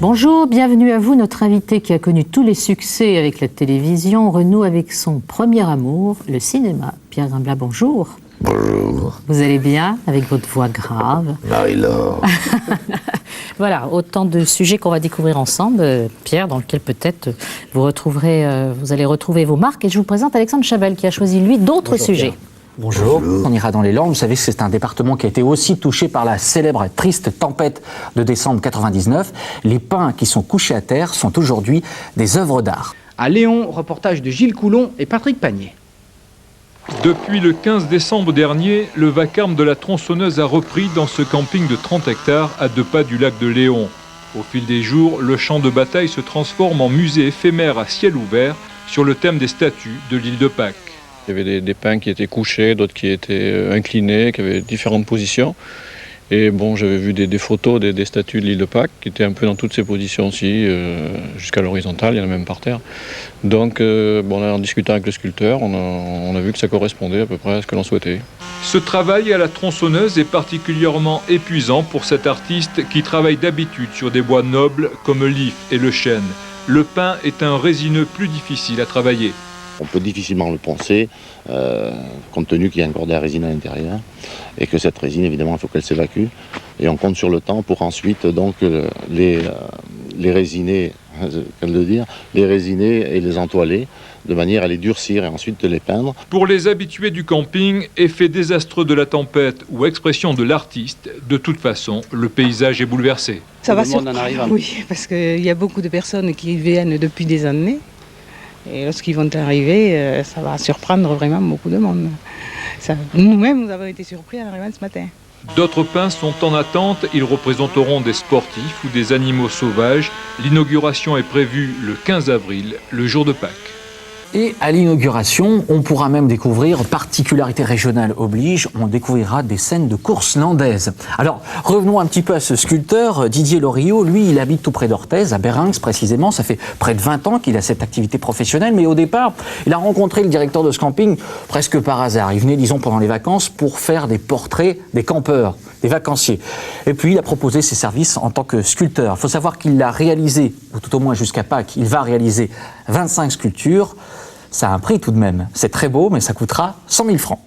Bonjour, bienvenue à vous. Notre invité qui a connu tous les succès avec la télévision renoue avec son premier amour, le cinéma. Pierre Grimblat, bonjour. Bonjour. Vous allez bien avec votre voix grave? Marie-Laure. Voilà, autant de sujets qu'on va découvrir ensemble, Pierre, dans lequel peut-être vous allez retrouver vos marques. Et je vous présente Alexandre Chavel qui a choisi, lui, d'autres sujets. Pierre. Bonjour. On ira dans les Landes. Vous savez que c'est un département qui a été aussi touché par la célèbre triste tempête de décembre 99. Les pins qui sont couchés à terre sont aujourd'hui des œuvres d'art. À Léon, reportage de Gilles Coulon et Patrick Panier. Depuis le 15 décembre dernier, le vacarme de la tronçonneuse a repris dans ce camping de 30 hectares à 2 pas du lac de Léon. Au fil des jours, le champ de bataille se transforme en musée éphémère à ciel ouvert sur le thème des statues de l'île de Pâques. Il y avait des pins qui étaient couchés, d'autres qui étaient inclinés, qui avaient différentes positions. Et bon, j'avais vu des photos des statues de l'île de Pâques qui étaient un peu dans toutes ces positions aussi, jusqu'à l'horizontale, il y en a même par terre. Donc, en discutant avec le sculpteur, on a vu que ça correspondait à peu près à ce que l'on souhaitait. Ce travail à la tronçonneuse est particulièrement épuisant pour cet artiste qui travaille d'habitude sur des bois nobles comme l'if et le chêne. Le pin est un résineux plus difficile à travailler. On peut difficilement le poncer, compte tenu qu'il y a encore de la résine à l'intérieur, et que cette résine, évidemment, il faut qu'elle s'évacue. Et on compte sur le temps pour ensuite donc les résiner, les résiner et les entoiler, de manière à les durcir et ensuite de les peindre. Pour les habitués du camping, effet désastreux de la tempête ou expression de l'artiste, de toute façon, le paysage est bouleversé. Ça va surprendre, oui, parce qu'il y a beaucoup de personnes qui viennent depuis des années. Et lorsqu'ils vont arriver, ça va surprendre vraiment beaucoup de monde. Nous-mêmes, nous avons été surpris en arrivant ce matin. D'autres pins sont en attente. Ils représenteront des sportifs ou des animaux sauvages. L'inauguration est prévue le 15 avril, le jour de Pâques. Et à l'inauguration, on pourra même découvrir, particularité régionale oblige, on découvrira des scènes de courses landaises. Alors, revenons un petit peu à ce sculpteur, Didier Loriot. Lui, il habite tout près d'Orthez, à Bérinx précisément. Ça fait près de 20 ans qu'il a cette activité professionnelle. Mais au départ, il a rencontré le directeur de ce camping presque par hasard. Il venait, disons, pendant les vacances pour faire des portraits des campeurs, des vacanciers. Et puis, il a proposé ses services en tant que sculpteur. Il faut savoir qu'il a réalisé, ou tout au moins jusqu'à Pâques, il va réaliser 25 sculptures. Ça a un prix tout de même. C'est très beau, mais ça coûtera 100 000 francs.